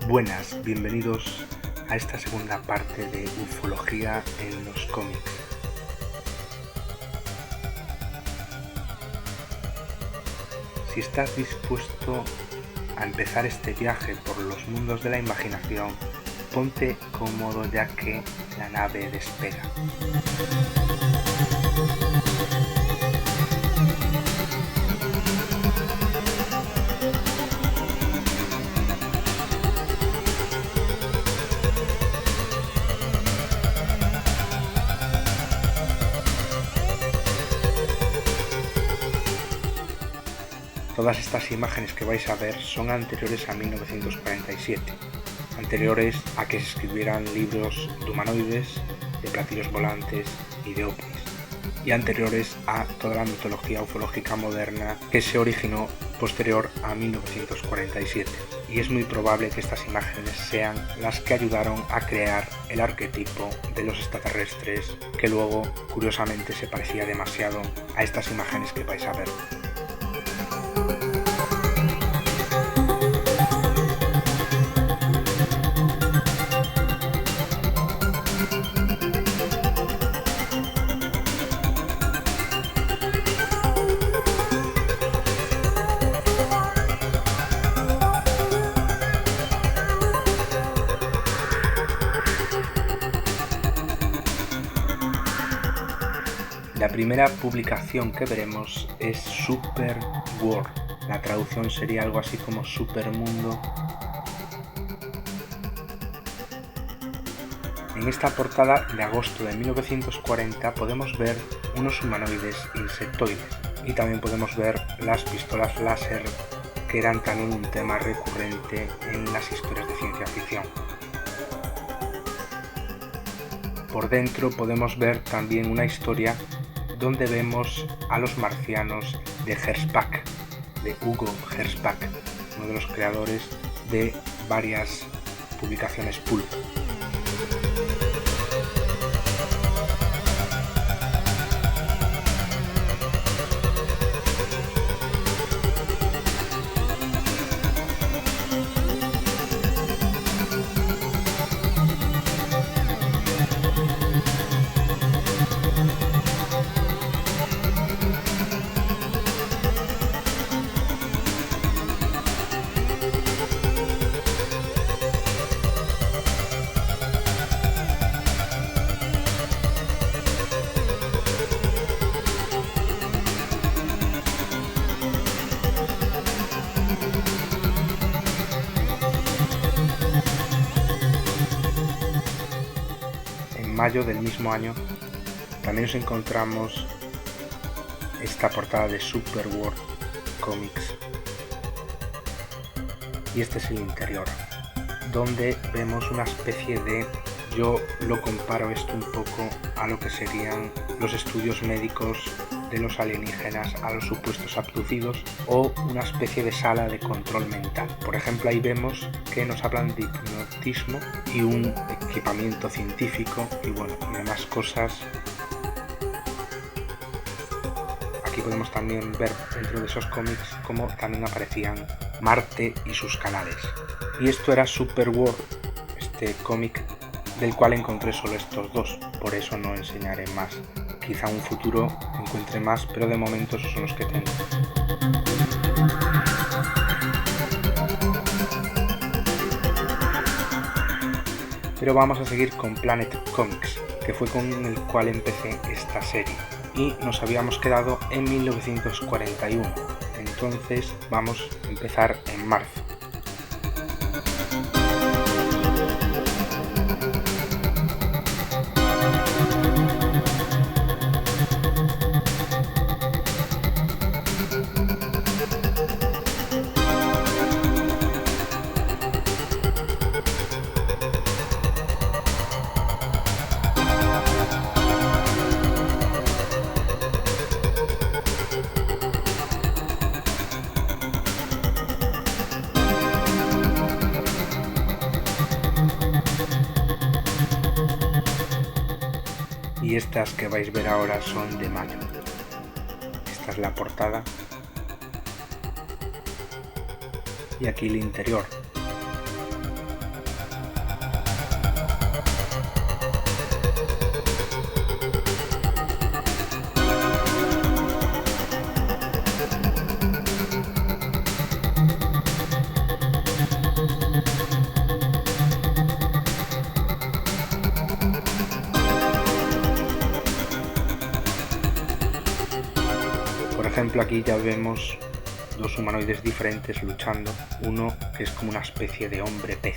Buenas, bienvenidos a esta segunda parte de ufología en los cómics. Si estás dispuesto a empezar este viaje por los mundos de la imaginación, ponte cómodo ya que la nave despega. Todas estas imágenes que vais a ver son anteriores a 1947, anteriores a que se escribieran libros de humanoides, de platillos volantes y de ovnis, y anteriores a toda la mitología ufológica moderna que se originó posterior a 1947, y es muy probable que estas imágenes sean las que ayudaron a crear el arquetipo de los extraterrestres, que luego, curiosamente, se parecía demasiado a estas imágenes que vais a ver. La primera publicación que veremos es Super World. La traducción sería algo así como Supermundo. En esta portada de agosto de 1940 podemos ver unos humanoides insectoides y también podemos ver las pistolas láser, que eran también un tema recurrente en las historias de ciencia ficción. Por dentro podemos ver también una historia donde vemos a los marcianos de Gernsback, de Hugo Gernsback, uno de los creadores de varias publicaciones pulp. En mayo del mismo año también nos encontramos esta portada de Super World Comics, y este es el interior, donde vemos una especie de, yo lo comparo esto un poco a lo que serían los estudios médicos de los alienígenas a los supuestos abducidos, o una especie de sala de control mental. Por ejemplo, ahí vemos que nos hablan de hipnotismo y un equipamiento científico y demás cosas. Aquí podemos también ver dentro de esos cómics cómo también aparecían Marte y sus canales. Y esto era Super World, este cómic del cual encontré solo estos dos, por eso no enseñaré más. Quizá en un futuro encuentre más, pero de momento esos son los que tengo. Pero vamos a seguir con Planet Comics, que fue con el cual empecé esta serie, y nos habíamos quedado en 1941, entonces vamos a empezar en marzo. Y estas que vais a ver ahora son de mayo. Esta es la portada y aquí el interior. Por ejemplo, aquí ya vemos dos humanoides diferentes luchando, uno que es como una especie de hombre pez.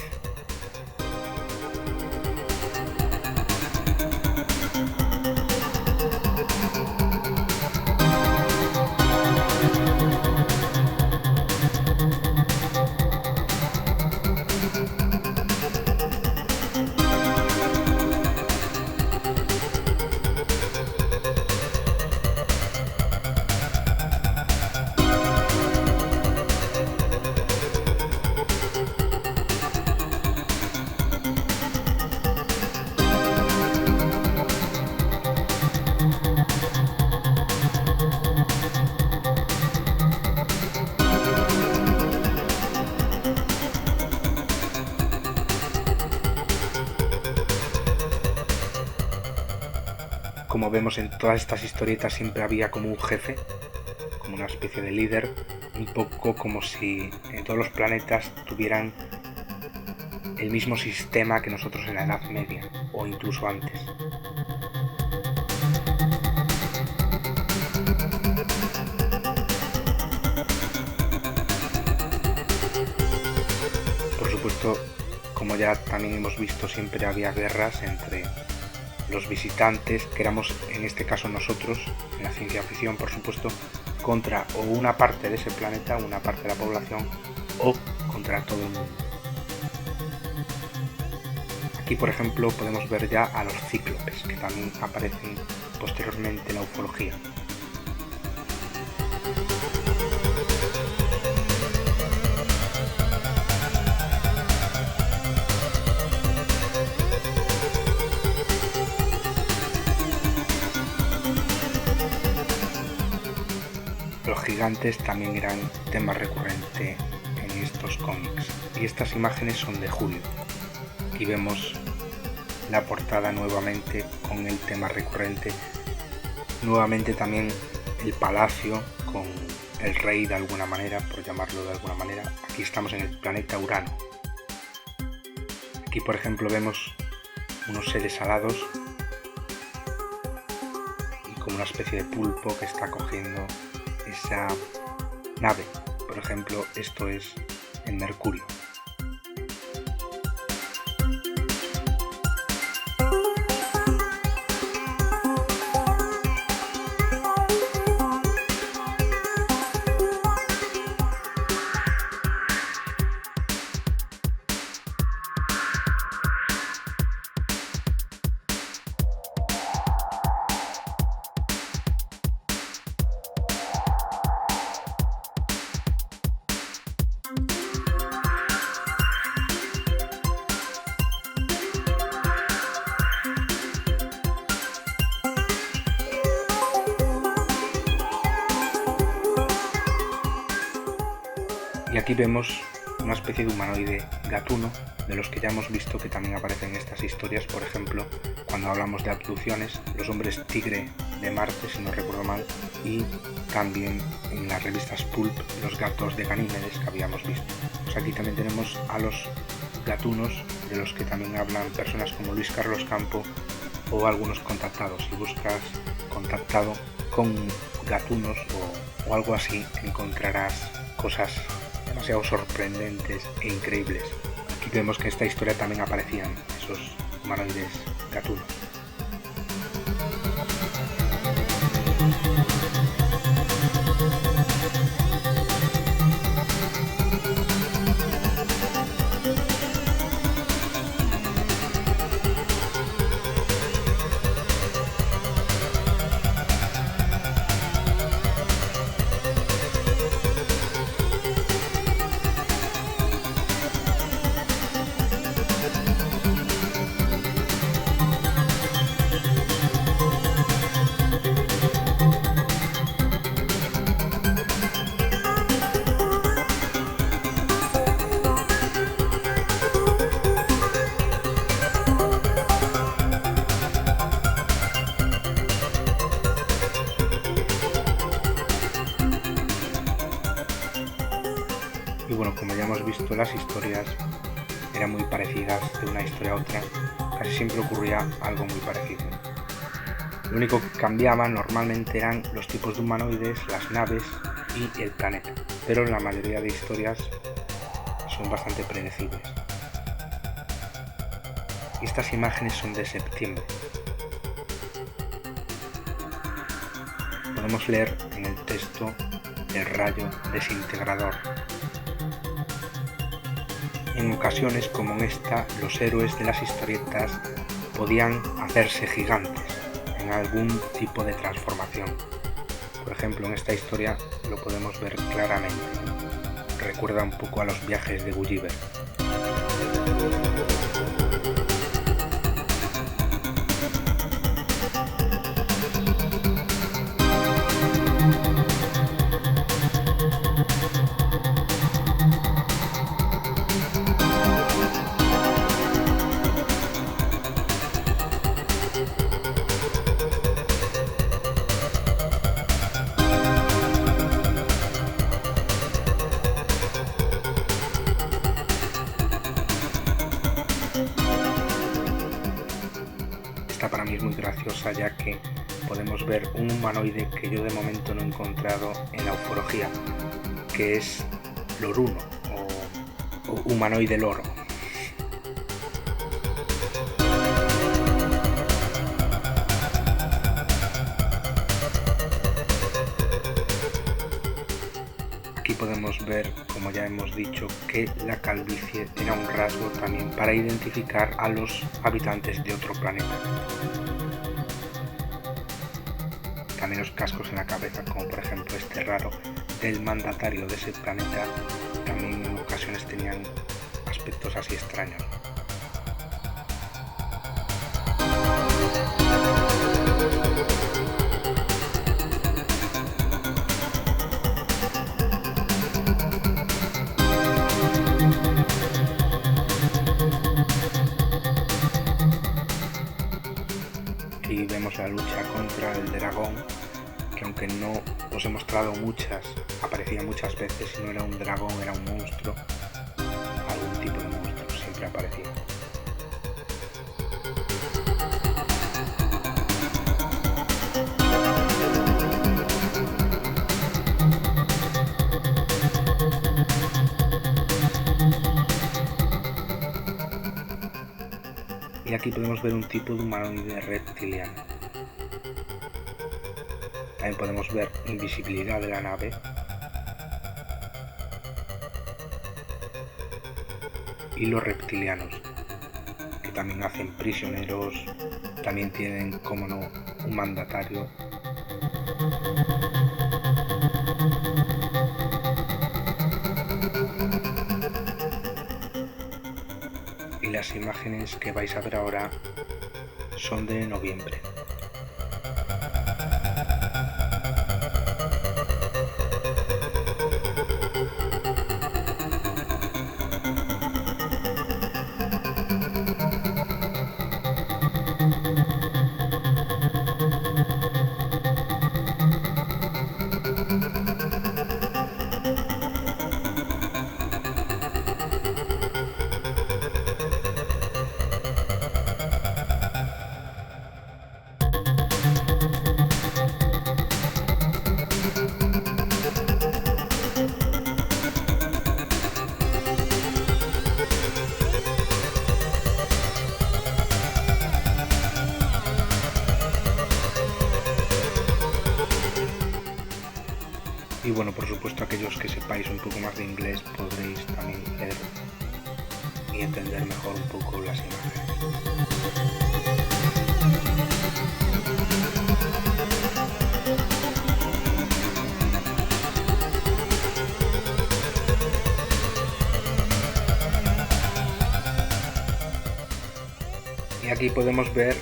Como vemos en todas estas historietas siempre había como un jefe, como una especie de líder, un poco como si en todos los planetas tuvieran el mismo sistema que nosotros en la Edad Media, o incluso antes. Por supuesto, como ya también hemos visto, siempre había guerras entre los visitantes, que éramos en este caso nosotros, en la ciencia ficción por supuesto, contra o una parte de ese planeta, una parte de la población, o contra todo el mundo. Aquí por ejemplo podemos ver ya a los cíclopes, que también aparecen posteriormente en la ufología. Los gigantes también eran tema recurrente en estos cómics, y estas imágenes son de julio. Aquí vemos la portada nuevamente con el tema recurrente, nuevamente también el palacio con el rey de alguna manera, por llamarlo de alguna manera. Aquí estamos en el planeta Urano. Aquí por ejemplo vemos unos seres alados y como una especie de pulpo que está cogiendo esa nave. Por ejemplo, esto es en Mercurio. Y aquí vemos una especie de humanoide gatuno, de los que ya hemos visto que también aparecen en estas historias, por ejemplo, cuando hablamos de abducciones, los hombres tigre de Marte, si no recuerdo mal, y también en las revistas Pulp, los gatos de Ganímedes que habíamos visto. Pues aquí también tenemos a los gatunos, de los que también hablan personas como Luis Carlos Campo o algunos contactados. Si buscas contactado con gatunos o algo así, encontrarás cosas demasiado sorprendentes e increíbles. Aquí vemos que en esta historia también aparecían esos humanoides gatunos. Y bueno, como ya hemos visto, las historias eran muy parecidas de una historia a otra, casi siempre ocurría algo muy parecido. Lo único que cambiaba normalmente eran los tipos de humanoides, las naves y el planeta, pero en la mayoría de historias son bastante predecibles. Estas imágenes son de septiembre. Podemos leer en el texto el rayo desintegrador. En ocasiones como en esta, los héroes de las historietas podían hacerse gigantes en algún tipo de transformación. Por ejemplo, en esta historia lo podemos ver claramente. Recuerda un poco a los viajes de Gulliver. Esta para mí es muy graciosa, ya que podemos ver un humanoide que yo de momento no he encontrado en la ufología, que es Loruno o humanoide loro. Aquí podemos ver, como ya hemos dicho, que la calvicie era un rasgo también para identificar a los habitantes de otro planeta. También los cascos en la cabeza, como por ejemplo este raro del mandatario de ese planeta, también en ocasiones tenían aspectos así extraños. Aquí vemos la lucha contra el dragón, que aunque no os he mostrado muchas, aparecía muchas veces, y no era un dragón, era un monstruo, algún tipo de monstruo, siempre aparecía. Y aquí podemos ver un tipo de humanoide reptiliano. También podemos ver invisibilidad de la nave y los reptilianos, que también hacen prisioneros, también tienen, como no, un mandatario. Y las imágenes que vais a ver ahora son de noviembre. Y bueno, por supuesto, aquellos que sepáis un poco más de inglés podréis también leer y entender mejor un poco las imágenes. Y aquí podemos ver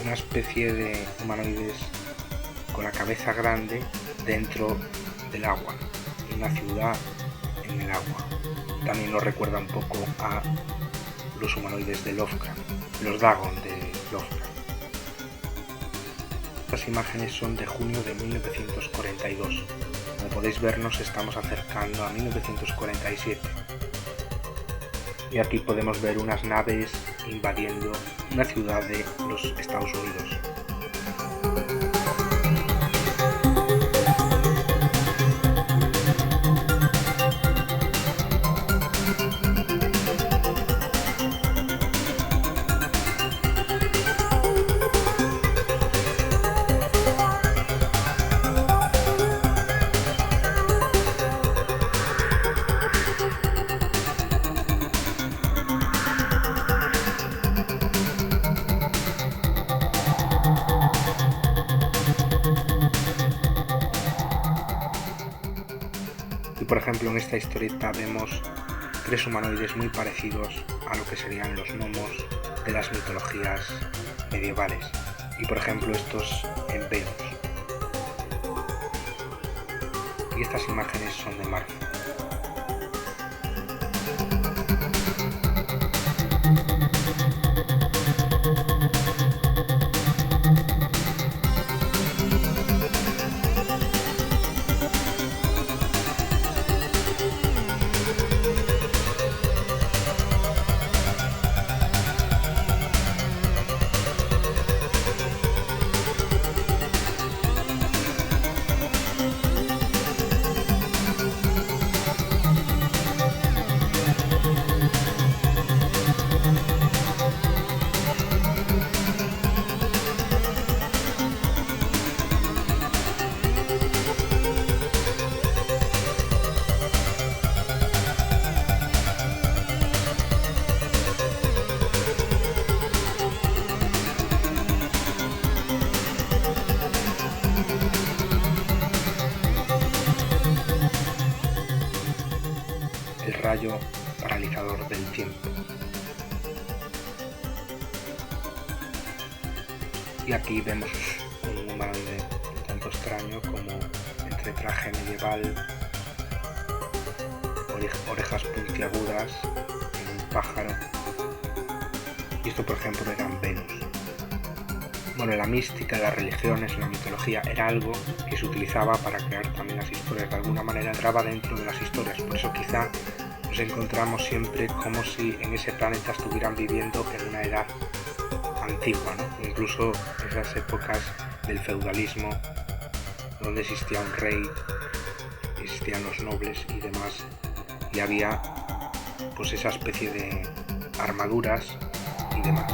una especie de humanoides con la cabeza grande dentro del agua, una ciudad en el agua. También nos recuerda un poco a los humanoides de Lovecraft, los Dagon de Lovecraft. Estas imágenes son de junio de 1942. Como podéis ver, nos estamos acercando a 1947. Y aquí podemos ver unas naves invadiendo una ciudad de los Estados Unidos. Aquí, por ejemplo, en esta historieta vemos 3 humanoides muy parecidos a lo que serían los gnomos de las mitologías medievales. Y por ejemplo estos en Venus. Y estas imágenes son de marzo. El rayo paralizador del tiempo. Y aquí vemos un humanoide un tanto extraño, como entre traje medieval, orejas puntiagudas, un pájaro. Y esto, por ejemplo, era en Venus. Bueno, la mística, las religiones, la mitología era algo que se utilizaba para crear también las historias. De alguna manera entraba dentro de las historias. Por eso quizá nos encontramos siempre como si en ese planeta estuvieran viviendo en una edad antigua, ¿no? Incluso esas épocas del feudalismo, donde existía un rey, existían los nobles y demás, y había pues esa especie de armaduras y demás.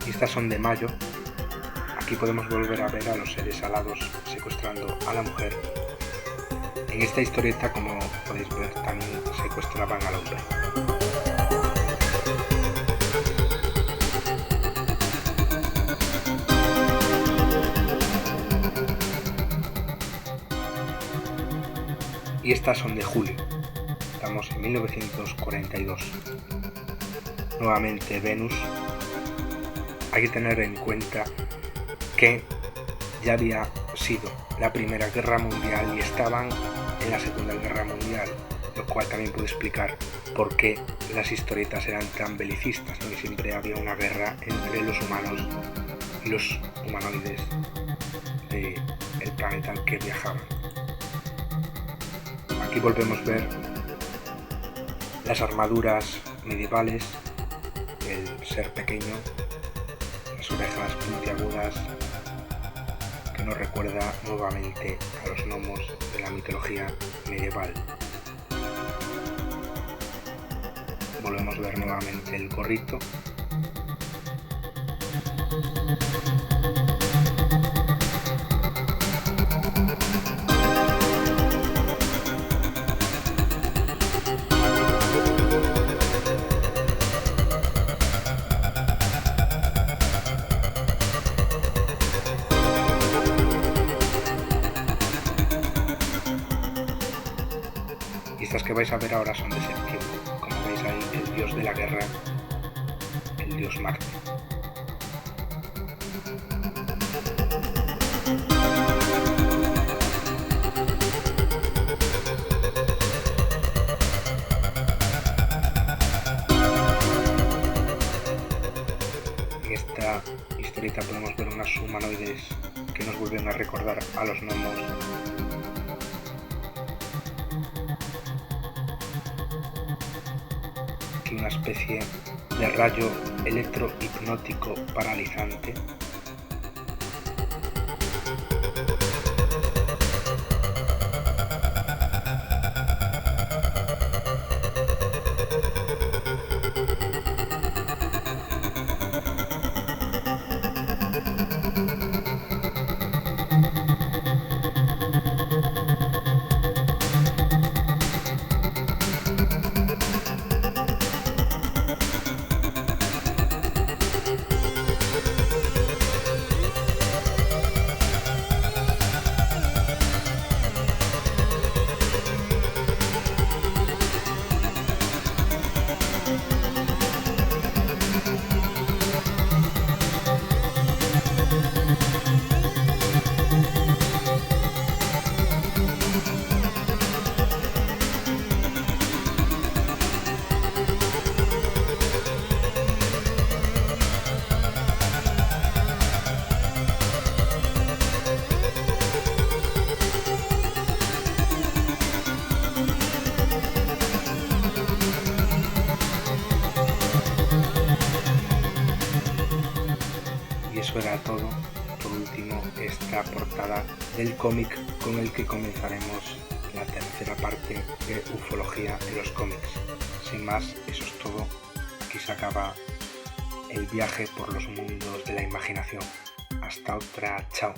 Y estas son de mayo. Aquí podemos volver a ver a los seres alados secuestrando a la mujer. En esta historieta, como podéis ver, también secuestraban al hombre. Y estas son de julio. Estamos en 1942. Nuevamente Venus. Hay que tener en cuenta que ya había sido la Primera Guerra Mundial y estaban en la Segunda Guerra Mundial, lo cual también puede explicar por qué las historietas eran tan belicistas, ¿no? Y siempre había una guerra entre los humanos y los humanoides del planeta al que viajaban. Aquí volvemos a ver las armaduras medievales, el ser pequeño, las orejas puntiagudas, que nos recuerda nuevamente a los gnomos de la mitología medieval. Volvemos a ver nuevamente el gorrito. Y estas que vais a ver ahora son de septiembre. Como veis ahí, el dios de la guerra, el dios Marte. En esta historieta podemos ver unos humanoides que nos vuelven a recordar a los gnomos. Una especie de rayo electrohipnótico paralizante. eso era todo. Por último, esta portada del cómic con el que comenzaremos la tercera parte de ufología en los cómics. Sin más, eso es todo. Aquí se acaba el viaje por los mundos de la imaginación. Hasta otra, chao.